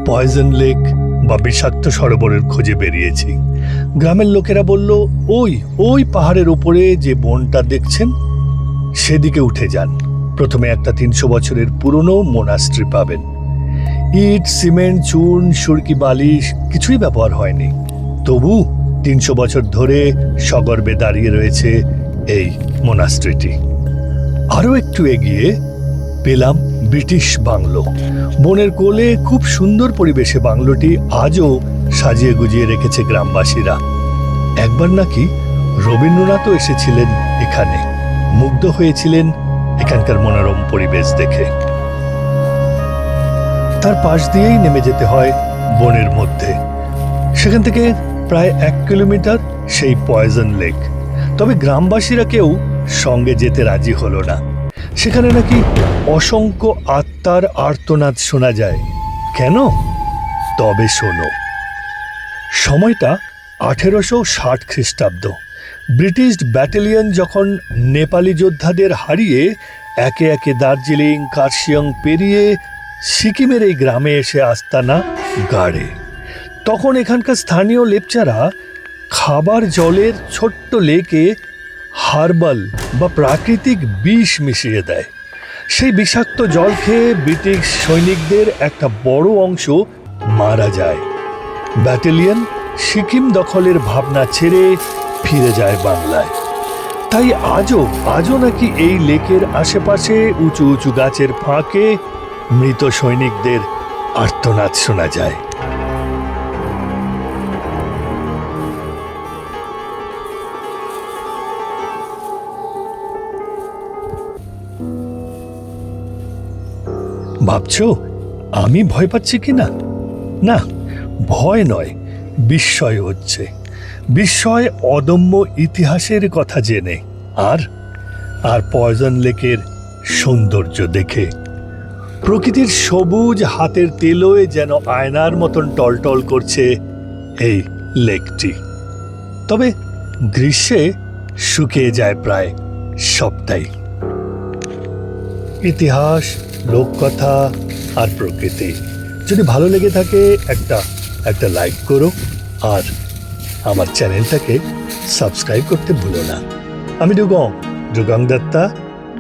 Poison lake বা বিষাক্ত সরোবরের খোঁজে বেরিয়েছি। গ্রামের লোকেরা বলল, ওই ওই পাহাড়ের উপরে যে বনটা দেখছেন সেদিকে উঠে যান। প্রথমে একটা 300 বছরের পুরনো মোনাস্ট্রি পাবেন। ইট, সিমেন্ট, চুন, সুরকি, বালিশ কিছুই ব্যবহার হয়নি, তবু 300 বছর ধরে সগর্বে দাঁড়িয়ে রয়েছে এই মোনাস্ট্রিটি। আরো একটু এগিয়ে পেলাম ব্রিটিশ বাংলো। বনের কোলে খুব সুন্দর পরিবেশে বাংলোটি আজও সাজিয়ে গুজিয়ে রেখেছে গ্রামবাসীরা। একবার নাকি রবীন্দ্রনাথও এসেছিলেন এখানে, মুগ্ধ হয়েছিলেন এখানকার মনোরম পরিবেশ দেখে। তার পাশ দিয়েই নেমে যেতে হয় বনের মধ্যে। সেখান থেকে প্রায় 1 কিলোমিটার সেই পয়জন লেক। তবে গ্রামবাসীরা কেউ সঙ্গে যেতে রাজি হলো না। সেখানে নাকি অসংখ্য আত্মার আর্তনাদ শোনা যায়। কেন? তবে শোনো। সময়টা 1860 খ্রিস্টাব্দ। ব্রিটিশ ব্যাটালিয়ন যখন নেপালি যোদ্ধাদের হারিয়ে একে একে দার্জিলিং, কার্শিয়ং পেরিয়ে সিকিমের এই গ্রামে এসে আস্তানা গাড়ে, তখন এখানকার স্থানীয় লেপচারা খাবার জলের ছোট্ট লেকে হার্বাল বা প্রাকৃতিক বিষ মিশিয়ে দেয়। সেই বিষাক্ত জল খেয়ে ব্রিটিশ সৈনিকদের একটা বড় অংশ মারা যায়। ব্যাটালিয়ন সিকিম দখলের ভাবনা ছেড়ে ফিরে যায় বাংলায়। তাই আজও নাকি এই লেকের আশেপাশে উঁচু উঁচু গাছের ফাঁকে মৃত সৈনিকদের আর্তনাদ শোনা যায়। ভাবছো আমি ভয় পাচ্ছি কিনা? না, ভয় নয়, বিস্ময় হচ্ছে। বিস্ময় অদম্য ইতিহাসের কথা জেনে, আর পয়জন লেকের সৌন্দর্য দেখে। প্রকৃতির সবুজ হাতের তেলোয় যেন আয়নার মতন টলটল করছে এই লেকটি। তবে গ্রীষ্মে শুকিয়ে যায় প্রায় সবটাই। ইতিহাস, লোককথা আর প্রকৃতি যদি ভালো লেগে থাকে একটা লাইক করো, আর আমার চ্যানেলটাকে সাবস্ক্রাইব করতে ভুলো না। আমি Dugong Datta,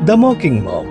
the mocking mom.